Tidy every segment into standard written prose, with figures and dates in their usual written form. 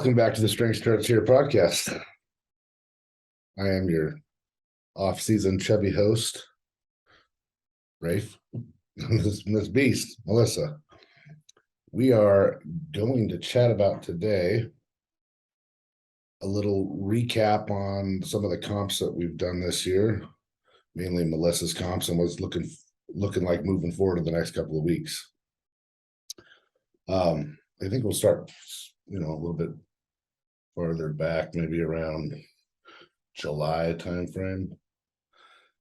Welcome back to the Strength Starts Here podcast. I am your off-season chubby host, Rafe. Miss Beast, Mellisa. We are going to chat about today a little recap on some of the comps that we've done this year, mainly Melissa's comps, and what's looking like moving forward in the next couple of weeks. I think we'll start, a little bit farther back, maybe around July timeframe.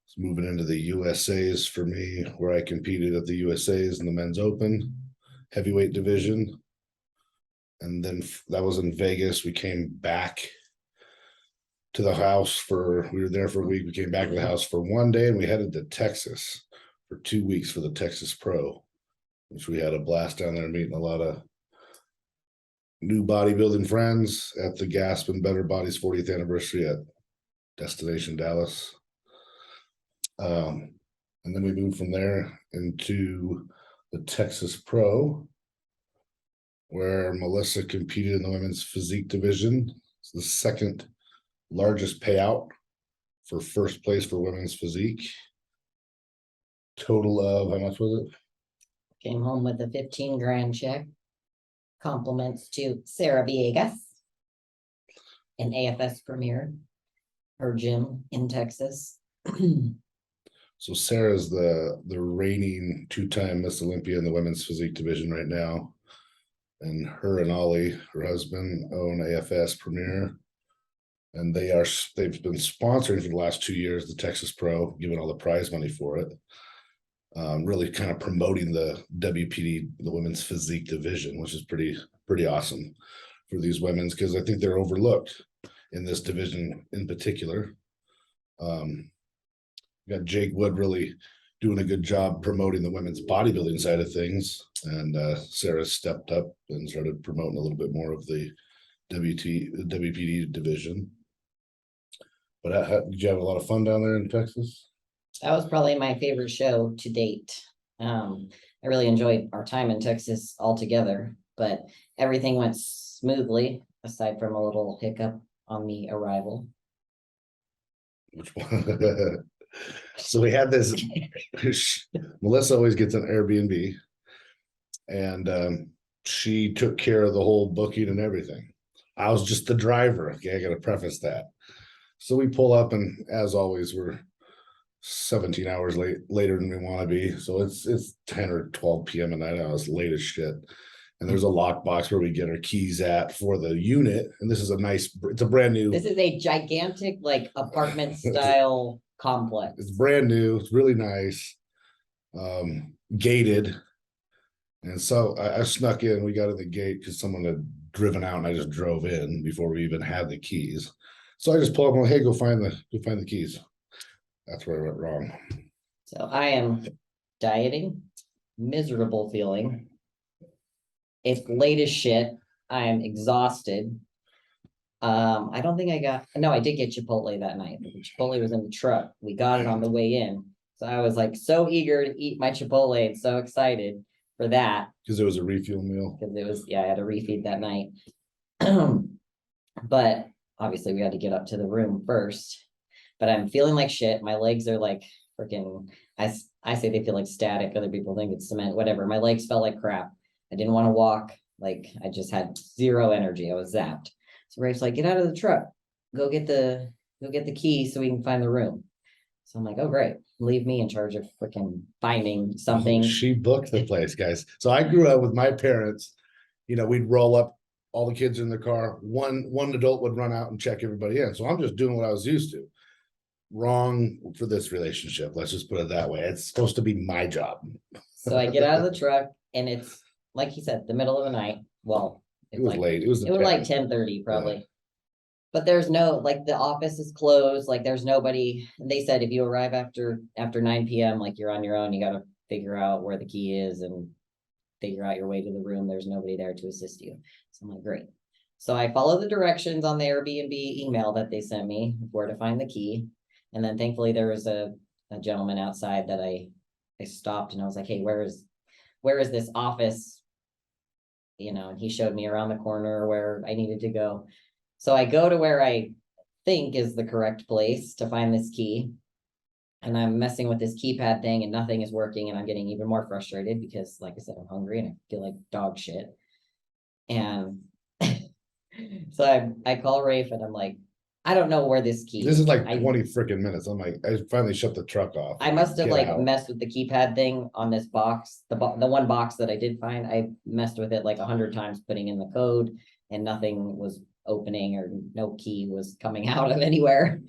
It's moving into the USA's for me, where I competed at the USA's in the men's open heavyweight division. And then that was in Vegas. We came back to the house we were there for a week. We came back to the house for one day and we headed to Texas for 2 weeks for the Texas Pro, which we had a blast down there, meeting a lot of new bodybuilding friends at the Gasp and Better Bodies 40th anniversary at Destination Dallas. And then we moved from there into the Texas Pro, where Mellisa competed in the women's physique division. It's the second largest payout for first place for women's physique. Total of, how much was it? Came home with a 15 grand check. Compliments to Sarah Villegas, an AFS premier, her gym in Texas. So Sarah's the reigning two-time Miss Olympia in the women's physique division right now. And her and Ollie, her husband, own AFS Premier. And they've been sponsoring for the last 2 years the Texas Pro, giving all the prize money for it. Really kind of promoting the WPD, the women's physique division, which is pretty awesome for these women's, because I think they're overlooked in this division in particular. Got Jake Wood really doing a good job promoting the women's bodybuilding side of things, and Sarah stepped up and started promoting a little bit more of the WPD division. But did you have a lot of fun down there in Texas? That was probably my favorite show to date. I really enjoyed our time in Texas altogether, but everything went smoothly aside from a little hiccup on the arrival. Which one? So we had this. Mellisa always gets an Airbnb, and she took care of the whole booking and everything. I was just the driver. Okay, I got to preface that. So we pull up, and as always, we're 17 hours later than we want to be. So it's 10 or 12 p.m. at night. I was late as shit. And there's a lockbox where we get our keys at for the unit. And this is it's a brand new. This is a gigantic, like, apartment style complex. It's brand new. It's really nice. Gated. And so I snuck in. We got in the gate because someone had driven out, and I just drove in before we even had the keys. So I just pull up and, hey, go find the keys. That's where I went wrong. So I am dieting, miserable feeling. It's late as shit. I am exhausted. I don't think I did get Chipotle that night. Chipotle was in the truck. We got it on the way in. So I was like so eager to eat my Chipotle and so excited for that. Because it was a refuel meal. Because I had a refeed that night. But obviously we had to get up to the room first. But I'm feeling like shit. My legs are like freaking, I say they feel like static. Other people think it's cement, whatever. My legs felt like crap. I didn't want to walk. Like, I just had zero energy. I was zapped. So Rafe's like, get out of the truck. Go get the key so we can find the room. So I'm like, oh, great. Leave me in charge of freaking finding something. She booked the place, guys. So I grew up with my parents. We'd roll up, all the kids in the car. One adult would run out and check everybody in. So I'm just doing what I was used to. Wrong for this relationship. Let's just put it that way. It's supposed to be my job. So I get out of the truck, and it's, like he said, the middle of the night. Well, it was late. It was like 10:30 probably. Yeah. But there's no, like, the office is closed. Like, there's nobody. They said if you arrive after 9 p.m., like, you're on your own. You got to figure out where the key is and figure out your way to the room. There's nobody there to assist you. So I'm like, great. So I follow the directions on the Airbnb email that they sent me where to find the key. And then thankfully there was a gentleman outside that I stopped, and I was like, hey, where is this office and he showed me around the corner where I needed to go. So I go to where I think is the correct place to find this key. And I'm messing with this keypad thing and nothing is working. And I'm getting even more frustrated because, like I said, I'm hungry and I feel like dog shit. And so I call Rafe and I'm like, I don't know where this key This is like I 20 freaking minutes. I'm like, I finally shut the truck off. I must have Get like out. messed with the keypad thing on this box. The one box that I did find, I messed with it like 100 times putting in the code and nothing was opening or no key was coming out of anywhere.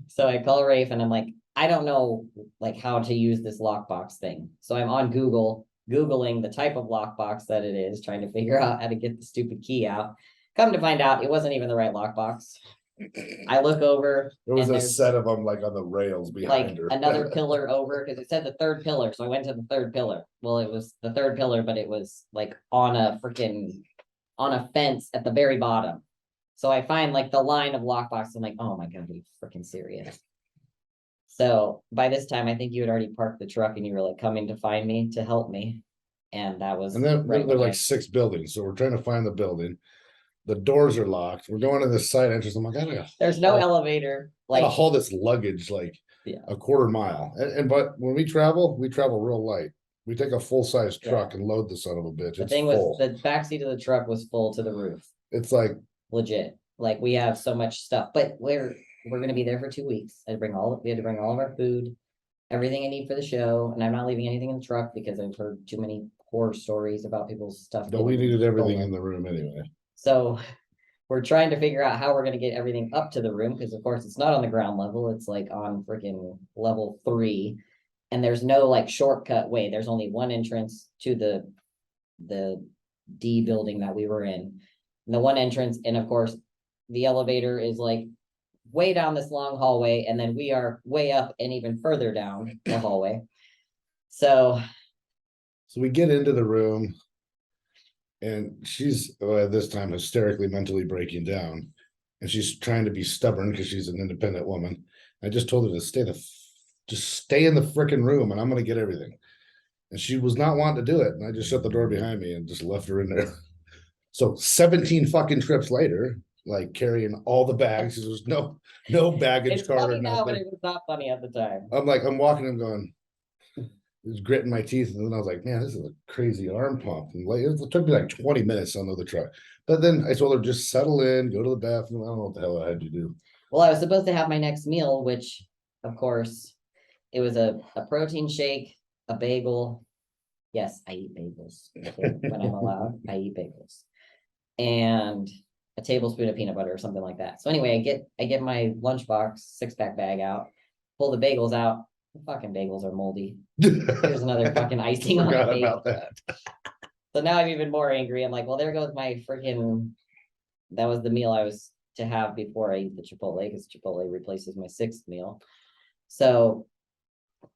So I call Rafe and I'm like, I don't know like how to use this lockbox thing. So I'm on Google, Googling the type of lockbox that it is, trying to figure out how to get the stupid key out. Come to find out, it wasn't even the right lockbox. I look over. There was and a there's set of them like on the rails behind like her. another pillar over because it said the third pillar. So I went to the third pillar. Well, it was the third pillar, but it was like on a fence at the very bottom. So I find like the line of lockbox. I'm like, oh my God, are you freaking serious? So by this time, I think you had already parked the truck and you were like coming to find me to help me. And that was And then right there are when like 6 buildings. So we're trying to find the building. The doors are locked. We're going to the side entrance. I'm like, there's no elevator. gotta Like, haul this luggage like yeah, a quarter mile. But when we travel real light. We take a full size truck and load the son of a bitch. the It's thing was full. the backseat of the truck was full to the roof. It's like Legit. Like we have so much stuff, but we're gonna be there for 2 weeks. We had to bring all of our food, everything I need for the show, and I'm not leaving anything in the truck because I've heard too many horror stories about people's stuff. no, we getting needed everything stolen. in the room anyway. So we're trying to figure out how we're gonna get everything up to the room because of course it's not on the ground level, it's like on freaking level 3. And there's no like shortcut way. There's only one entrance to the D building that we were in. And the one entrance, and of course, the elevator is like way down this long hallway, and then we are way up and even further down the hallway. So we get into the room and she's this time hysterically mentally breaking down. And she's trying to be stubborn because she's an independent woman. I just told her to just stay in the freaking room and I'm gonna get everything. And she was not wanting to do it. And I just shut the door behind me and just left her in there. So 17 fucking trips later, like carrying all the bags, there's no baggage it's car funny or now, but nothing. it was not funny at the time. I'm walking and going, it was gritting my teeth. And then I was like, man, this is a crazy arm pump. And like, it took me like 20 minutes to unload the truck. But then I told her, just settle in, go to the bathroom. I don't know what the hell I had to do. Well, I was supposed to have my next meal, which of course it was a protein shake, a bagel. Yes, I eat bagels. When I'm allowed, I eat bagels. And a tablespoon of peanut butter or something like that. So anyway, I get my lunchbox 6-pack bag out, pull the bagels out. The fucking bagels are moldy. There's another fucking icing on the Forgot bagel. about that. So now I'm even more angry. I'm like, well, there goes my freaking. That was the meal I was to have before I eat the Chipotle because Chipotle replaces my 6th meal. So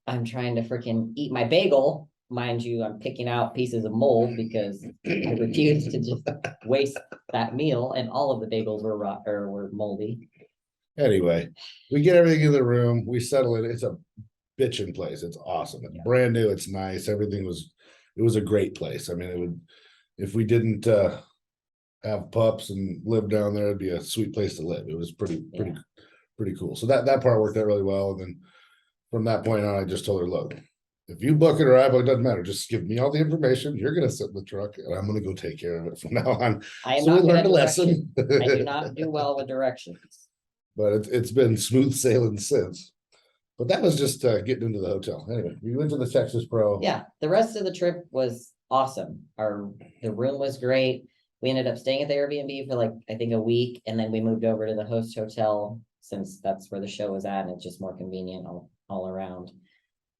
I'm trying to freaking eat my bagel. Mind you, I'm picking out pieces of mold because I refuse to just waste that meal, and all of the bagels were raw or were moldy. Anyway, we get everything in the room, we settle it. It's a bitchin' place. It's awesome. It's brand new, it's nice. It was a great place. I mean, it would, if we didn't have pups and live down there, it'd be a sweet place to live. It was pretty cool. So that part worked out really well. And then from that point on, I just told her, look, if you book it or I book, it doesn't matter. Just give me all the information. You're gonna sit in the truck and I'm gonna go take care of it from now on. I am So not we good learned at a lesson. I do not do well with directions. But it's been smooth sailing since. But that was just getting into the hotel. Anyway, we went to the Texas Pro. Yeah, the rest of the trip was awesome. The room was great. We ended up staying at the Airbnb for like I think a week, and then we moved over to the host hotel since that's where the show was at, and it's just more convenient all around.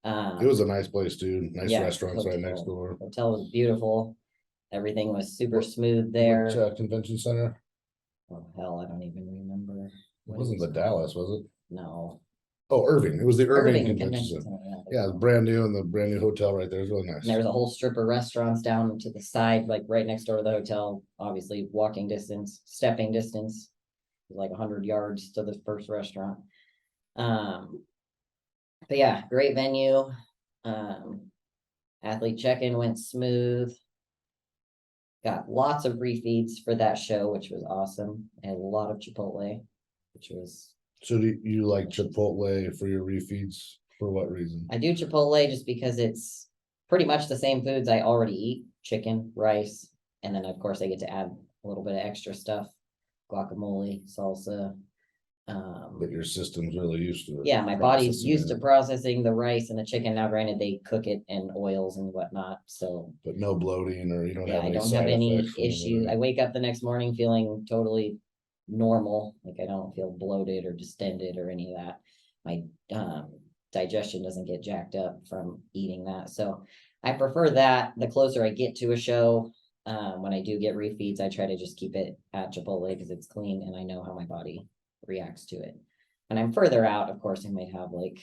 It was a nice place, too. Nice restaurants right next door. Hotel was beautiful. Everything was super smooth there. Which convention center? Oh hell, I don't even remember. It wasn't the Dallas, was it? No. Oh, Irving. It was the Irving Convention Center. Center. Yeah, it's brand new, and the brand new hotel right there is really nice. And there was a whole strip of restaurants down to the side, like right next door to the hotel. Obviously, walking distance, stepping distance, like 100 yards to the first restaurant. But yeah, great venue. Athlete check-in went smooth. got lots of refeeds for that show, which was awesome, and a lot of Chipotle, which was. So do you like Chipotle for your refeeds? For what reason? I do Chipotle just because it's pretty much the same foods I already eat, chicken, rice, and then of course I get to add a little bit of extra stuff, guacamole, salsa. But your system's really used to it. Yeah, my body's processing used to it. processing the rice and the chicken. Now, granted, they cook it in oils and whatnot, so But no bloating, or you don't yeah, have I any don't have side any effects from it, issue. or- I wake up the next morning feeling totally normal, like I don't feel bloated or distended or any of that. My digestion doesn't get jacked up from eating that, so I prefer that. The closer I get to a show, when I do get refeeds, I try to just keep it at Chipotle because it's clean and I know how my body reacts to it. When I'm further out, of course, I might have like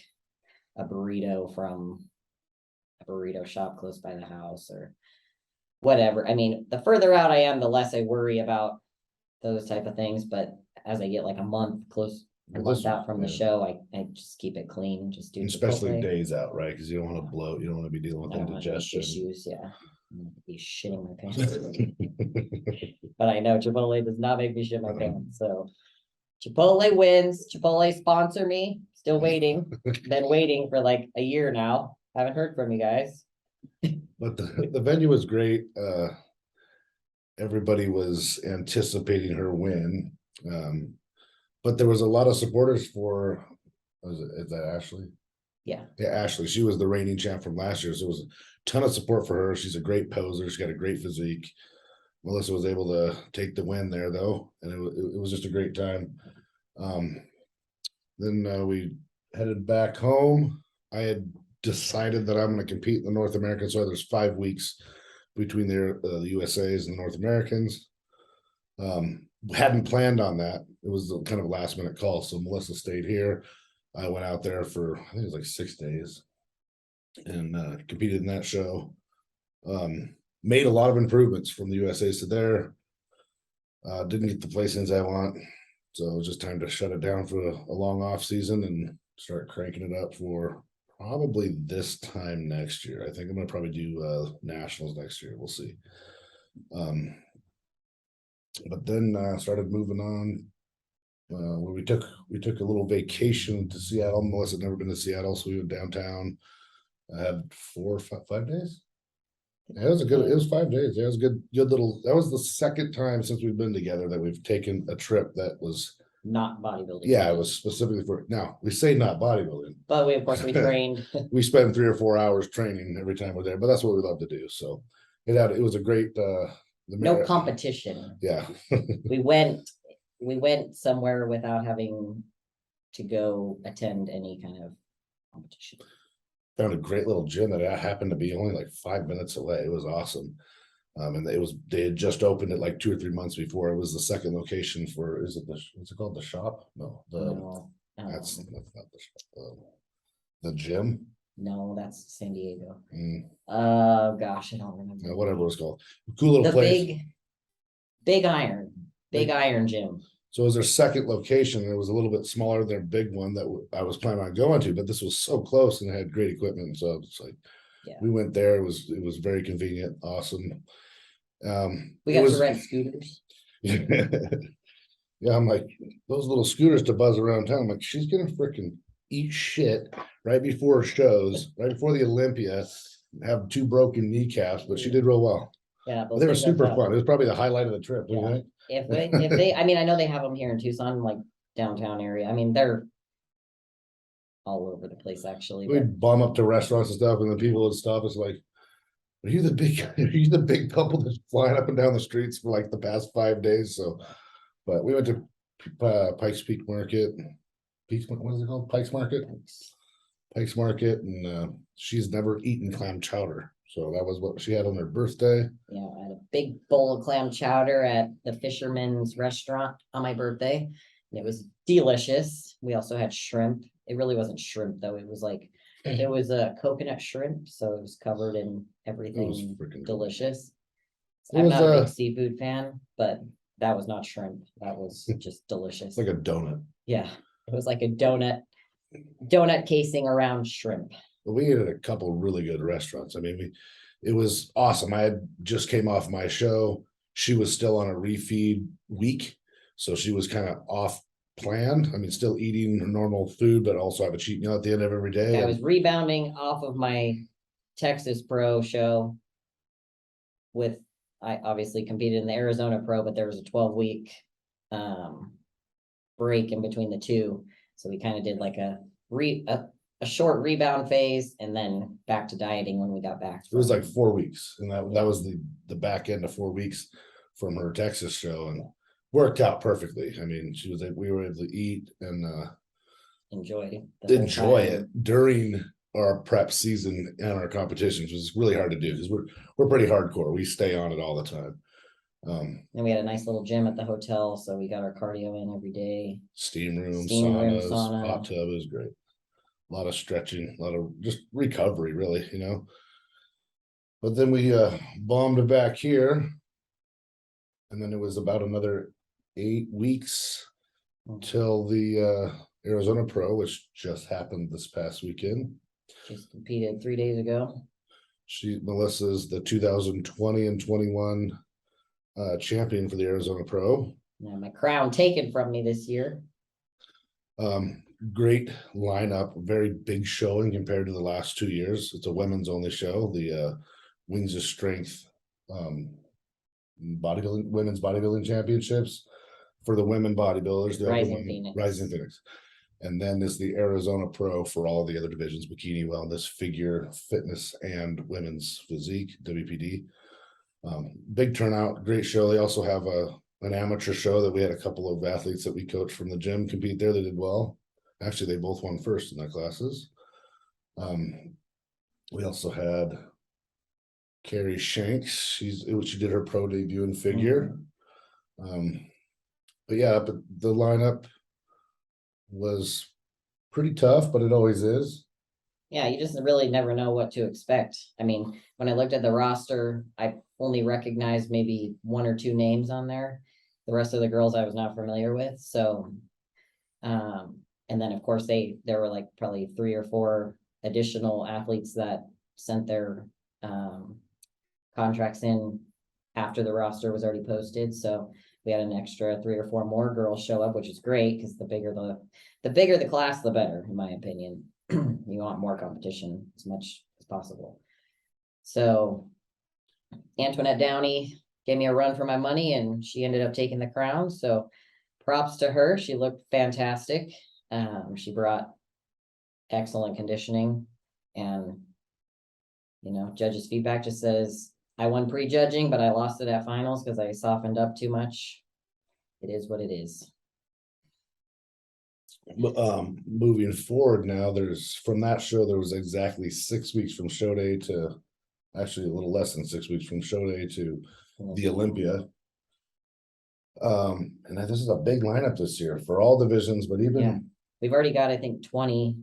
a burrito from a burrito shop close by the house or whatever. I mean, the further out I am, the less I worry about those type of things. But as I get like a month Well, this- out from the yeah. show, I just keep it clean. Just do Especially Chipotle. days out, right? Because you don't want to bloat, you don't want to be dealing with I don't have any indigestion. issues. Yeah, I'm gonna be shitting my pants. But I know Chipotle does not make me shit my pants. So Chipotle wins. Chipotle sponsor me. Still waiting. Been waiting for like a year now. Haven't heard from you guys. But the venue was great. Everybody was anticipating her win. But there was a lot of supporters for, is that Ashley? Yeah. Yeah, Ashley. She was the reigning champ from last year. So it was a ton of support for her. She's a great poser. She's got a great physique. Mellisa was able to take the win there though. And it was just a great time. Then we headed back home. I had decided that I'm going to compete in the North American. So there's 5 weeks between the USA's and the North Americans. Hadn't planned on that. It was a kind of a last minute call. So Mellisa stayed here. I went out there for, I think it was like 6 days and competed in that show. Made a lot of improvements from the USA's to there. Didn't get the placings I want. So it was just time to shut it down for a long off season and start cranking it up for probably this time next year. I think I'm gonna probably do nationals next year. We'll see. But then started moving on. Where we took a little vacation to Seattle. Mellisa had never been to Seattle, so we went downtown. I had 4 or 5 days. Yeah, it was 5 days. Yeah, it was good little. That was the second time since we've been together that we've taken a trip that was Not bodybuilding. yeah, it was specifically for now. We say not bodybuilding. But we, of course, we trained. We spend 3 or 4 hours training every time we're there, but that's what we love to do. So it was a great No competition. Yeah. We went somewhere without having to go attend any kind of competition. Found a great little gym that happened to be only like 5 minutes away. It was awesome. And they had just opened it like 2 or 3 months before. It was the second location for, what's it called? The shop? No, that's not the shop. The gym. No, that's San Diego. Mm. Gosh, I don't remember. Yeah, whatever it was called. Cool little The place. big iron gym. So it was their second location. It was a little bit smaller than their big one that I was planning on going to, but this was so close and it had great equipment. So it's like, yeah, we went there. It was very convenient, awesome. We got to rent scooters. Yeah, I'm like, those little scooters to buzz around town. I'm like, she's gonna freaking eat shit right before shows, right before the Olympia, have 2 broken kneecaps, but she did real well. Yeah, They were super fun. It was probably the highlight of the trip. Yeah. Right? If they, I mean, I know they have them here in Tucson, like downtown area. I mean, they're all over the place, actually. We'd bomb up to restaurants and stuff, and then people would stop us like, are you the big couple that's flying up and down the streets for like the past 5 days? So, but we went to Pikes Peak Market. What is it called? Pikes Market? Pikes Market, and she's never eaten clam chowder. So that was what she had on her birthday. Yeah, I had a big bowl of clam chowder at the Fisherman's Restaurant on my birthday. And it was delicious. We also had shrimp. It really wasn't shrimp though. It was like, it was a coconut shrimp. So it was covered in everything delicious. I'm not a big seafood fan, but that was not shrimp. That was just delicious. Like a donut. Yeah, it was like a donut casing around shrimp. But we ate at a couple really good restaurants. I mean, it was awesome. I had just came off my show. she was still on a refeed week. So she was kind of off planned. I mean, still eating normal food, but also have a cheat meal at the end of every day. I was rebounding off of my Texas Pro show with, I obviously competed in the Arizona Pro, but there was a 12-week break in between the two. So we kind of did like a short rebound phase and then back to dieting when we got back. It was like 4 weeks, and that was the back end of 4 weeks from her Texas show, and worked out perfectly. I mean, we were able to eat and enjoy it during our prep season and our competitions, which is really hard to do because we're pretty hardcore. We stay on it all the time. And we had a nice little gym at the hotel, so we got our cardio in every day. Steam room, sauna. hot tub. It was great. A lot of stretching, a lot of just recovery, really, you know. But then we bombed back here, and then it was about another 8 weeks till the Arizona Pro, which just happened this past weekend. She's competed 3 days ago. Melissa's the 2020 and 21 champion for the Arizona Pro. Yeah, my crown taken from me this year. Great lineup, very big showing compared to the last 2 years. It's a women's only show. The Wings of Strength women's bodybuilding championships for the women bodybuilders, the Rising Phoenix. And then is the Arizona Pro for all the other divisions: bikini, wellness, figure, fitness, and women's physique, WPD. Big turnout, great show. They also have an amateur show that we had a couple of athletes that we coached from the gym compete there. They did well. Actually, they both won first in their classes. We also had Carrie Shanks. She did her pro debut in figure. But the lineup was pretty tough, but it always is. Yeah, you just really never know what to expect. I mean, when I looked at the roster, I only recognized maybe 1 or 2 names on there. The rest of the girls I was not familiar with. So, and then of course there were like probably 3 or 4 additional athletes that sent their contracts in after the roster was already posted. So we had an extra 3 or 4 more girls show up, which is great because the bigger the class, the better, in my opinion. You want more competition as much as possible. So Antoinette Downey gave me a run for my money, and she ended up taking the crown. So props to her. She looked fantastic. She brought excellent conditioning, and judges' feedback just says I won pre-judging, but I lost it at finals because I softened up too much. It is what it is. Moving forward now, from that show, there was exactly 6 weeks from show day to, actually a little less than 6 weeks from show day to the Olympia. And this is a big lineup this year for all divisions, but even we've already got, I think, 20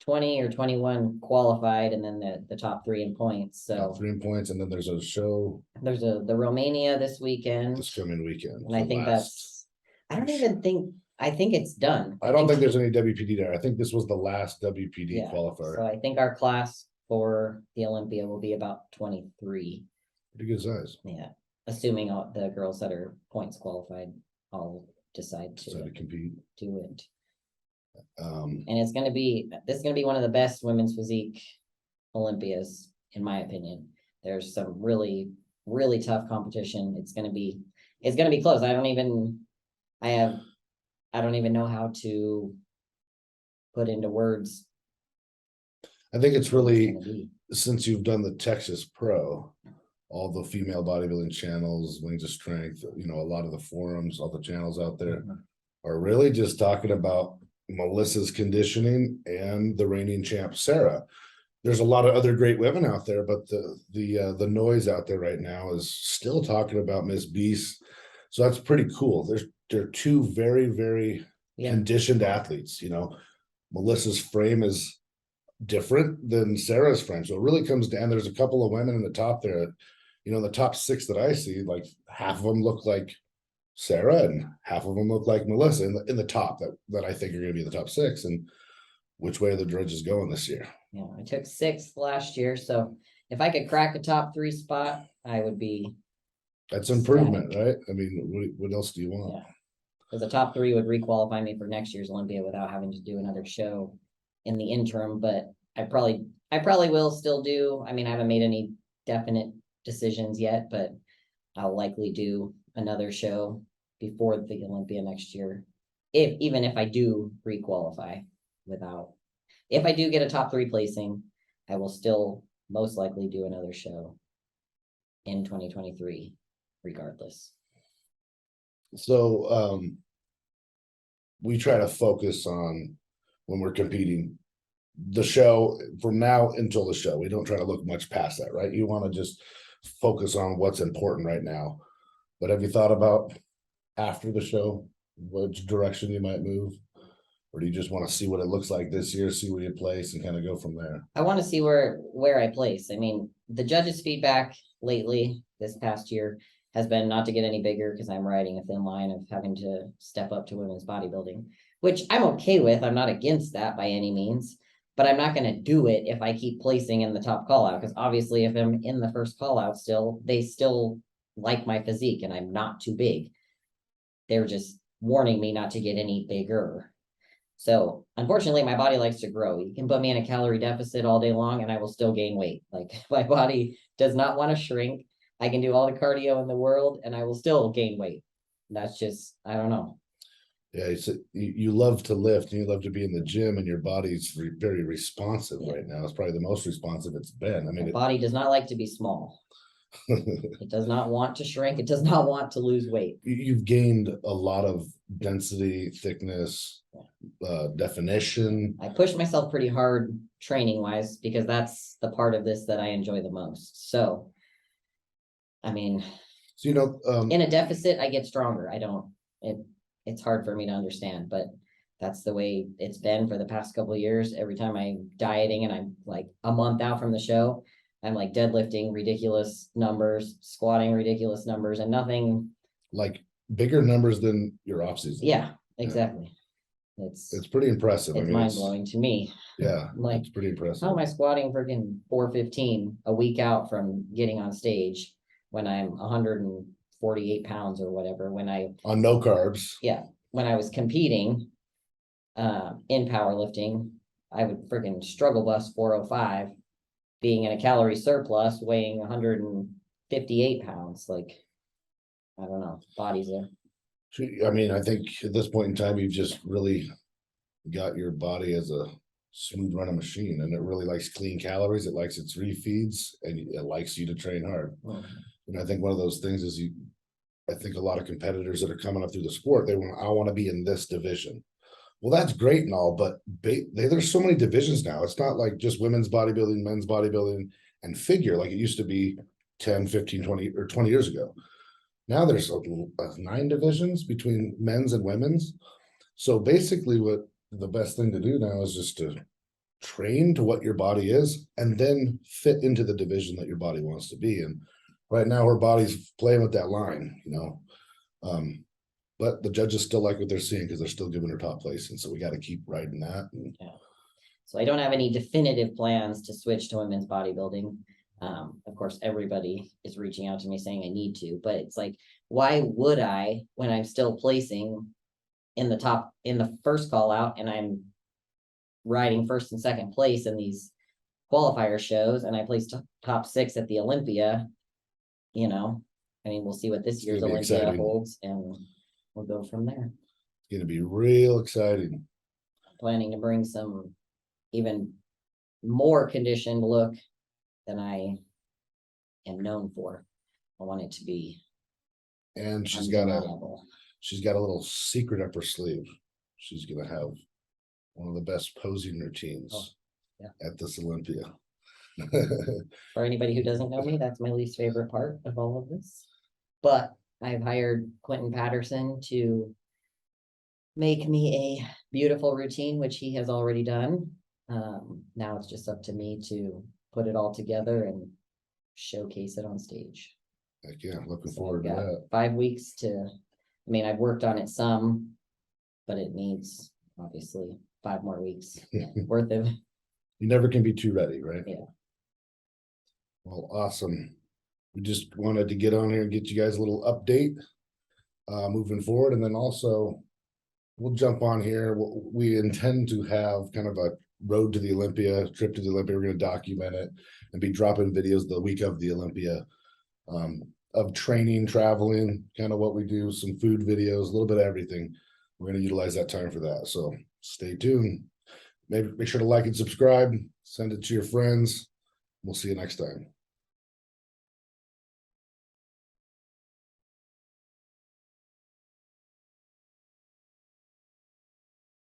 or 21 qualified, and then the top 3 in points. So 3 in points, and then there's a show. There's the Romania this weekend. This coming weekend. And I think it's done. I don't think there's any WPD there. I think this was the last WPD qualifier. So I think our class for the Olympia will be about 23. Pretty good size. Yeah. Assuming all the girls that are points qualified all decide to compete. Do it. And this is gonna be one of the best women's physique Olympias, in my opinion. There's some really, really tough competition. It's gonna be close. I don't even know how to put into words. I think it's really, since you've done the Texas Pro, all the female bodybuilding channels, Wings of Strength, a lot of the forums, all the channels out there are really just talking about Melissa's conditioning and the reigning champ, Sarah. There's a lot of other great women out there, but the noise out there right now is still talking about Miss Beast. So that's pretty cool. They're 2 very, very conditioned athletes. Melissa's frame is different than Sarah's frame. So it really comes down. There's a couple of women in the top there. The top 6 that I see, like half of them look like Sarah and half of them look like Melissa in the top that I think are going to be the top 6. And which way are the judges going this year? Yeah, I took 6th last year. So if I could crack a top 3 spot, I would be That's improvement, right? I mean, what else do you want? Yeah. Because the top three would requalify me for next year's Olympia without having to do another show in the interim, but I probably will still do. I mean, I haven't made any definite decisions yet, but I'll likely do another show before the Olympia next year. Even if I do requalify if I do get a top three placing, I will still most likely do another show in 2023, regardless. So we try to focus on when we're competing the show from now until the show. We don't try to look much past that, right? You want to just focus on what's important right now. But have you thought about after the show, which direction you might move? Or do you just want to see what it looks like this year, see where you place and kind of go from there? I want to see where I place. I mean, the judges' feedback lately, this past year, has been not to get any bigger because I'm riding a thin line of having to step up to women's bodybuilding, which I'm okay with. I'm not against that by any means, but I'm not going to do it if I keep placing in the top call out, because obviously if I'm in the first call out still, they still like my physique and I'm not too big. They're just warning me not to get any bigger. So unfortunately, my body likes to grow. You can put me in a calorie deficit all day long and I will still gain weight. Like my body does not want to shrink. I can do all the cardio in the world and I will still gain weight. That's just, I don't know. Yeah, you love to lift and you love to be in the gym and your body's very responsive right now. It's probably the most responsive it's been. I mean, My body does not like to be small. It does not want to shrink. It does not want to lose weight. You've gained a lot of density, thickness, definition. I pushed myself pretty hard training wise because that's the part of this that I enjoy the most. So, I mean, so, in a deficit, I get stronger. It's hard for me to understand, but that's the way it's been for the past couple of years. Every time I'm dieting and I'm like a month out from the show, I'm like deadlifting ridiculous numbers, squatting ridiculous numbers, and nothing like bigger numbers than your off season. Yeah, exactly. It's pretty impressive. It's mind blowing to me. Yeah, like it's pretty impressive. How am I squatting freaking 415 a week out from getting on stage when I'm 148 pounds or whatever? When I on no carbs. Yeah, when I was competing in powerlifting, I would freaking struggle bus 405, being in a calorie surplus, weighing 158 pounds. Like, I don't know, bodies are. I mean, I think at this point in time, you've just really got your body as a smooth running machine, and it really likes clean calories. It likes its refeeds, and it likes you to train hard. And I think one of those things is I think a lot of competitors that are coming up through the sport, I want to be in this division. Well, that's great and all, but there's so many divisions now. It's not like just women's bodybuilding, men's bodybuilding, and figure like it used to be 10, 15, 20, or 20 years ago. Now there's 9 divisions between men's and women's. So basically what the best thing to do now is just to train to what your body is and then fit into the division that your body wants to be. And right now her body's playing with that line, but the judges still like what they're seeing because they're still giving her top placing. So we got to keep riding that. Yeah. So I don't have any definitive plans to switch to women's bodybuilding. Of course, everybody is reaching out to me saying I need to, but it's like, why would I when I'm still placing in the first call out and I'm riding first and second place in these qualifier shows and I placed top 6 at the Olympia, I mean, we'll see what this year's Olympia holds and we'll go from there. It's going to be real exciting. Planning to bring some even more conditioned look than I am known for. I want it to be. And she's got a little secret up her sleeve. She's gonna have one of the best posing routines at this Olympia. For anybody who doesn't know me, that's my least favorite part of all of this. But I've hired Quentin Patterson to make me a beautiful routine, which he has already done. Now it's just up to me to put it all together and showcase it on stage. Heck yeah, looking forward to that. 5 weeks I've worked on it some, but it needs obviously 5 more weeks worth of. You never can be too ready, right? Yeah. Well, awesome. we just wanted to get on here and get you guys a little update moving forward. And then also we'll jump on here. We intend to have kind of a road to the Olympia, trip to the Olympia. We're going to document it and be dropping videos the week of the Olympia of training, traveling, kind of what we do, some food videos, a little bit of everything. We're going to utilize that time for that. So stay tuned. Maybe make sure to like and subscribe, send it to your friends. We'll see you next time.